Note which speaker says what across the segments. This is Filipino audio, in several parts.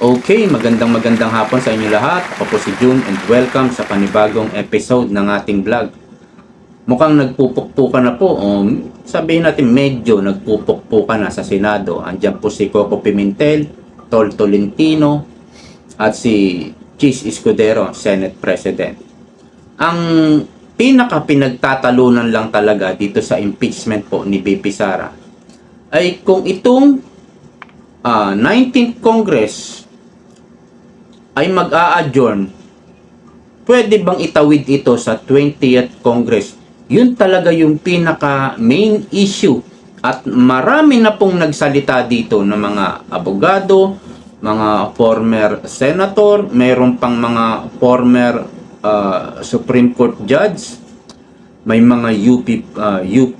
Speaker 1: Okay, magandang hapon sa inyo lahat. Ako po si June and welcome sa panibagong episode ng ating vlog. Mukhang nagpupukpukan na po, sabihin natin medyo nagpupukpukan na sa Senado. Andiyan po si Coco Pimentel, Tol Tolentino, at si Chis Escudero, Senate President. Ang pinaka-pinagtatalunan lang talaga dito sa impeachment po ni VP Sara ay kung itong 19th Congress ay mag-a-adjourn, pwede bang itawid ito sa 20th Congress? Yun talaga yung pinaka main issue. At marami na pong nagsalita dito ng mga abogado, mga former senator, mayroon pang mga former Supreme Court judge, may mga UP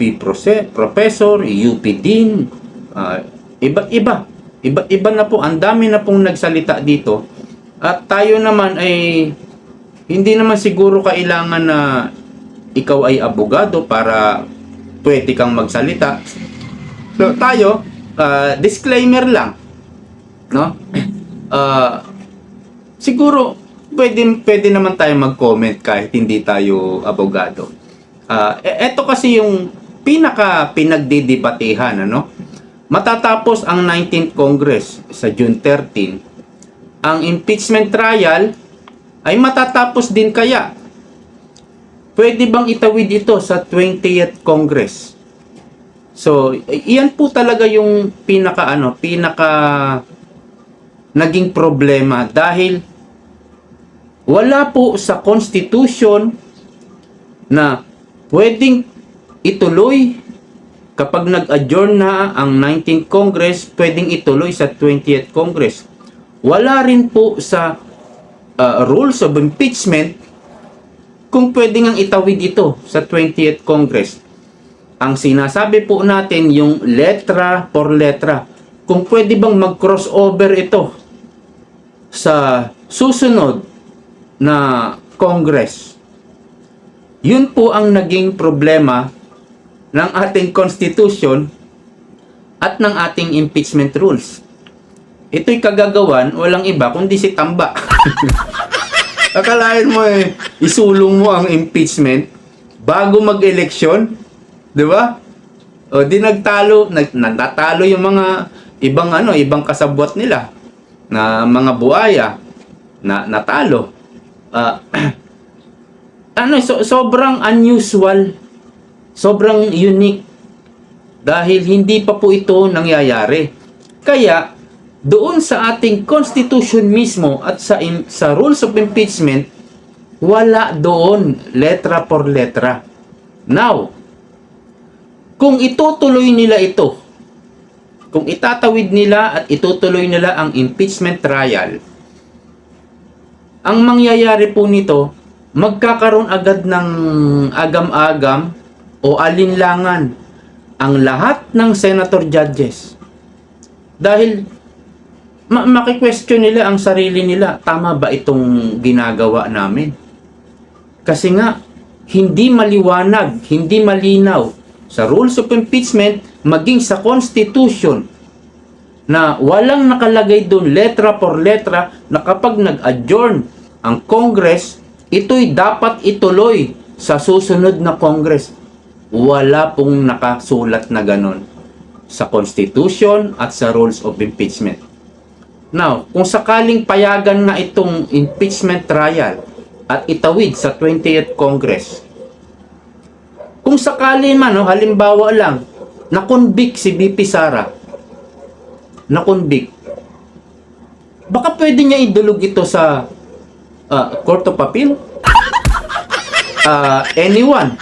Speaker 1: professor, UP dean, iba na po, ang dami na pong nagsalita dito. At tayo naman ay hindi naman siguro kailangan na ikaw ay abogado para pwede kang magsalita. So tayo, disclaimer lang, no? Siguro pwede naman tayo mag-comment kahit hindi tayo abogado. Ito kasi yung pinagdidebatehan, ano? Matatapos ang 19th Congress sa June 13. Ang impeachment trial ay matatapos din kaya. Pwede bang itawid ito sa 20th Congress? So, iyan po talaga yung pinaka naging problema dahil wala po sa Constitution na pwedeng ituloy kapag nag-adjourn na ang 19th Congress, pwedeng ituloy sa 20th Congress. Wala rin po sa rules of impeachment kung pwede ngang itawid ito sa 20th Congress. Ang sinasabi po natin yung letra por letra. Kung pwede bang mag-crossover ito sa susunod na Congress. Yun po ang naging problema ng ating Constitution at ng ating impeachment rules. Ito'y kagagawan, walang iba kundi si Tamba. Akalain mo isulong mo ang impeachment bago mag-eleksyon, 'di ba? O di natatalo yung mga ibang kasabwat nila na mga buaya na natalo. Sobrang unusual, sobrang unique dahil hindi pa po ito nangyayari. Kaya doon sa ating Constitution mismo at sa rules of impeachment, wala doon letra por letra. Now, kung itutuloy nila ito, kung itatawid nila at itutuloy nila ang impeachment trial, ang mangyayari po nito, magkakaroon agad ng agam-agam o alinlangan ang lahat ng senator judges. Dahil maki-question nila ang sarili nila, tama ba itong ginagawa namin? Kasi nga, hindi maliwanag, hindi malinaw sa rules of impeachment, maging sa Constitution, na walang nakalagay doon letra por letra na kapag nag-adjourn ang Congress, ito'y dapat ituloy sa susunod na Congress. Wala pong nakasulat na ganon sa Constitution at sa rules of impeachment. Now, kung sakaling payagan na itong impeachment trial at itawid sa 20th Congress, kung sakali man, halimbawa lang, na-convict si VP Sara, na-convict, baka pwede niya idulog ito sa Court of Appeal? Anyone,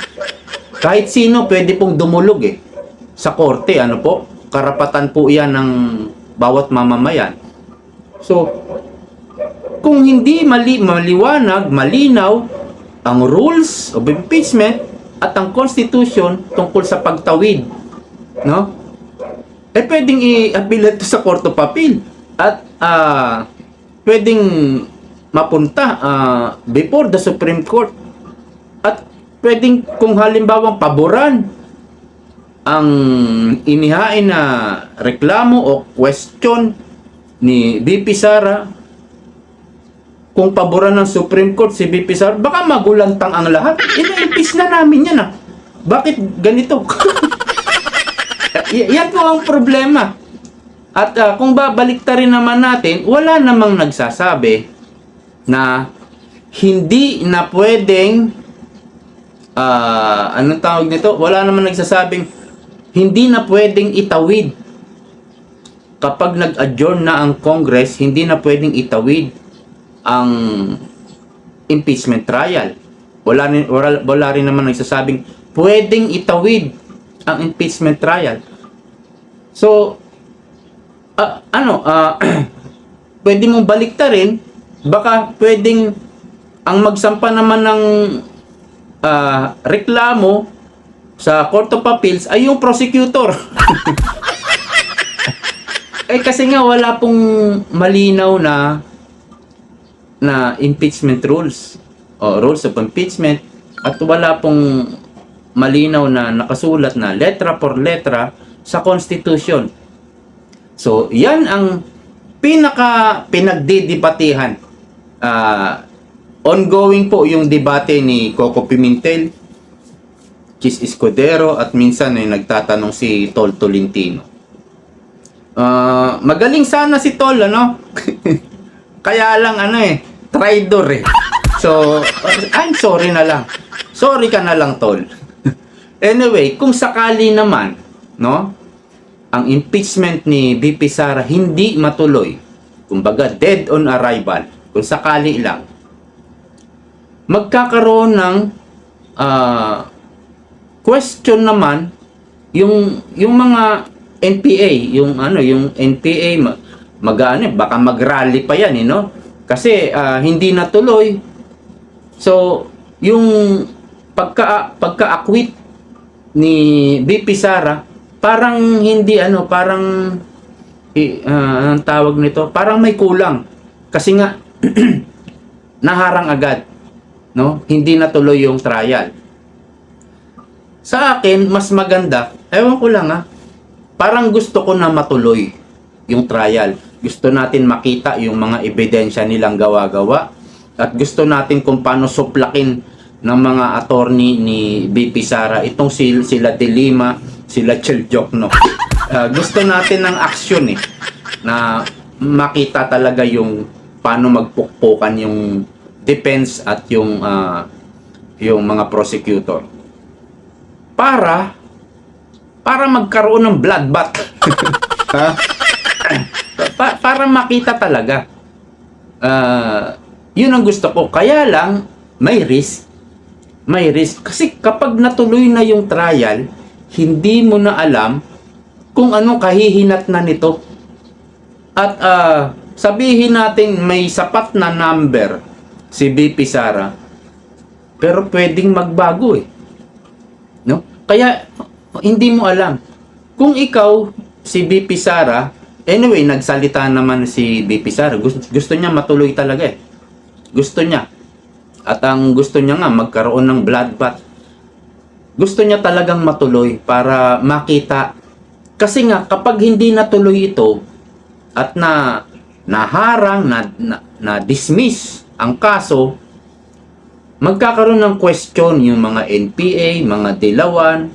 Speaker 1: kahit sino pwede pong dumulog sa korte, karapatan po yan ng bawat mamamayan. So, kung hindi maliwanag, malinaw ang rules of impeachment at ang Constitution tungkol sa pagtawid, no? Pwedeng i-appeal ito sa Court of Appeal at pwedeng mapunta before the Supreme Court. At pwedeng kung halimbawang paboran ang inihain na reklamo o question ni VP Sara, kung paboran ng Supreme Court si VP Sara, baka magulantang ang lahat. Ina-impeach na namin yan ah. Bakit ganito? Yan po ang problema. At kung babaliktarin naman natin, wala namang nagsasabi na hindi na pwedeng anong tawag nito? Wala namang nagsasabing hindi na pwedeng itawid. Kapag nag-adjourn na ang Congress, hindi na pwedeng itawid ang impeachment trial. Wala rin naman nagsasabing pwedeng itawid ang impeachment trial. So, pwede mong baliktarin, baka pwedeng ang magsampa naman ng reklamo sa Court of Appeals ay yung prosecutor. Kasi nga wala pong malinaw na impeachment rules o rules of impeachment, at wala pong malinaw na nakasulat na letra por letra sa Constitution. So, yan ang pinagdidebatehan. Ongoing po yung debate ni Coco Pimentel, Chis Escudero, at minsan ay nagtatanong si Tol Tolentino. Magaling sana si Tol, ano? Kaya lang, traidor eh. So, I'm sorry na lang. Sorry ka na lang, Tol. Anyway, kung sakali naman, no? Ang impeachment ni VP Sara hindi matuloy, kumbaga dead on arrival, kung sakali lang, magkakaroon ng question naman yung mga NPA, yung NPA baka mag-rally pa yan, no? Kasi hindi natuloy. So, yung pagka-acquit ni VP Sara, parang hindi parang ang tawag nito, parang may kulang. Kasi nga naharang agad, no? Hindi natuloy yung trial. Sa akin, mas maganda, ewan ko lang parang gusto ko na matuloy yung trial. Gusto natin makita yung mga ebidensya nilang gawa-gawa, at gusto natin kung paano suplakin ng mga attorney ni VP Sara itong sila De Lima, sila Cheljok, no? Gusto natin ng action na makita talaga yung paano magpukpukan yung defense at yung mga prosecutor para magkaroon ng bloodbath. Para makita talaga. Yun ang gusto ko. Kaya lang may risk kasi kapag natuloy na yung trial, hindi mo na alam kung anong kahihinat na nito. At sabihin natin may sapat na number si VP Sara, pero pwedeng magbago no? Kaya hindi mo alam. Kung ikaw si VP Sara, anyway, nagsalita naman si VP Sara, gusto niya matuloy talaga Gusto niya. At ang gusto niya nga magkaroon ng bloodbath. Gusto niya talagang matuloy para makita. Kasi nga kapag hindi natuloy ito at naharang, na dismiss ang kaso, magkakaroon ng question yung mga NPA, mga Dilawan,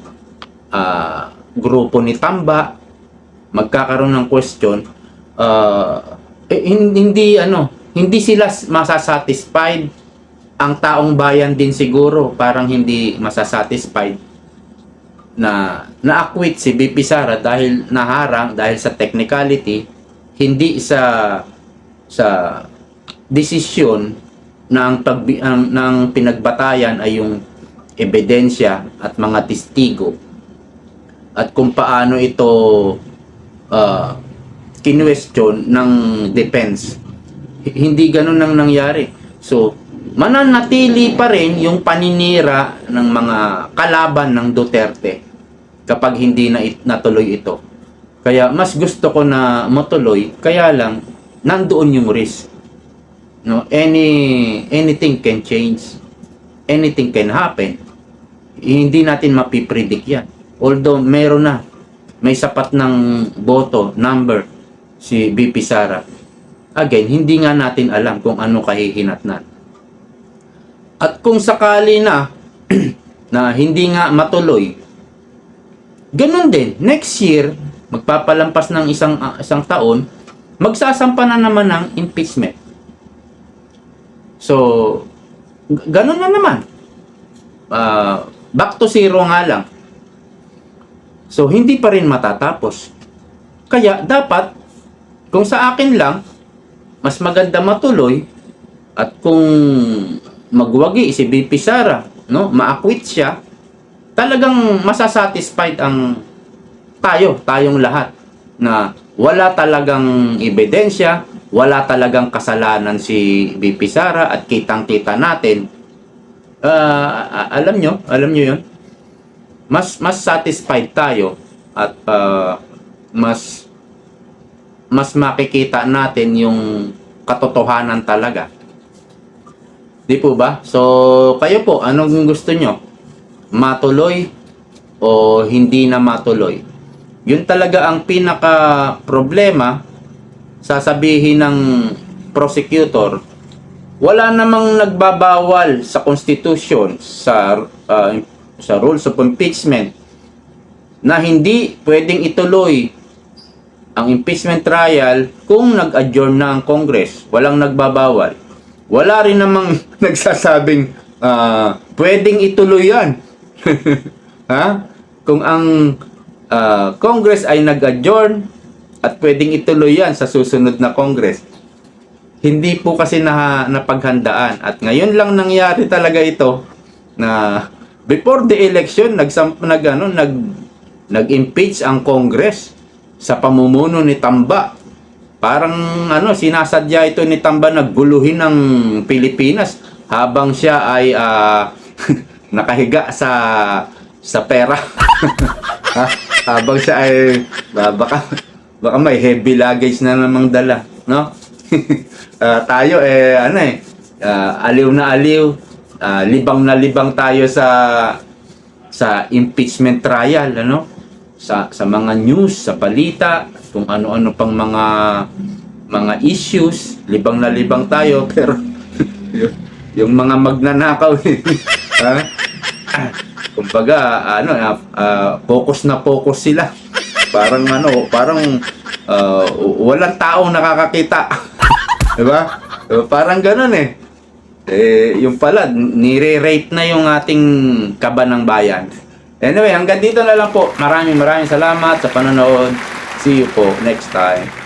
Speaker 1: grupo ni Tamba, magkakaroon ng question. Hindi sila masasatisfied. Ang taong bayan din siguro parang hindi masasatisfied na na-acquit si VP Sara dahil naharang, dahil sa technicality, hindi sa desisyon ng pinagbatayan ay yung ebidensya at mga testigo at kung paano ito kinwestiyon ng defense. Hindi ganun ang nangyari. So, mananatili pa rin yung paninira ng mga kalaban ng Duterte kapag hindi na natuloy ito. Kaya mas gusto ko na matuloy, kaya lang nandoon yung risk. No, anything can change. Anything can happen. Hindi natin mapipredict yan. Although may sapat ng boto, number si VP Sara. again, hindi nga natin alam kung ano kahihinatnan. At kung sakali na na hindi nga matuloy, ganun din, next year, magpapalampas ng isang taon, magsasampa na naman ng impeachment. So, ganun na naman. Back to zero nga lang. So, hindi pa rin matatapos. Kaya, dapat, kung sa akin lang, mas maganda matuloy, at kung magwagi si BP Sara, no, ma-acquit siya, talagang masasatisfied ang tayong lahat na wala talagang ebidensya, wala talagang kasalanan si BP Sara, at kitang-kita natin, alam nyo yun, mas satisfied tayo, at mas makikita natin yung katotohanan talaga. Di po ba? So, kayo po, anong gusto nyo? Matuloy o hindi na matuloy? Yun talaga ang pinaka problema. Sasabihin ng prosecutor, wala namang nagbabawal sa Constitution, sa rules of impeachment, na hindi pwedeng ituloy ang impeachment trial kung nag-adjourn na ang Congress. Walang nagbabawal. Wala rin namang nagsasabing pwedeng ituloy yan. Ha? Kung ang Congress ay nag-adjourn at pwedeng ituloy yan sa susunod na Congress. Hindi po kasi napaghandaan. At ngayon lang nangyari talaga ito na before the election, nag-impeach ang Congress sa pamumuno ni Tamba. Parang sinasadya ito ni Tamba na guluhin ng Pilipinas habang siya ay nakahiga sa pera. Habang siya ay baka may heavy luggage na namang dala, no? Tayo aliw na aliw, libang na libang tayo sa impeachment trial, sa mga news, sa balita, kung ano-ano pang mga issues, libang na libang tayo, pero yung mga magnanakaw kumbaga focus na focus sila, parang walang taong nakakakita. Diba? Parang ganun yung pala nire-rate na yung ating kaban ng bayan. Anyway, hanggang dito na lang po. Maraming salamat sa panonood. See you po next time.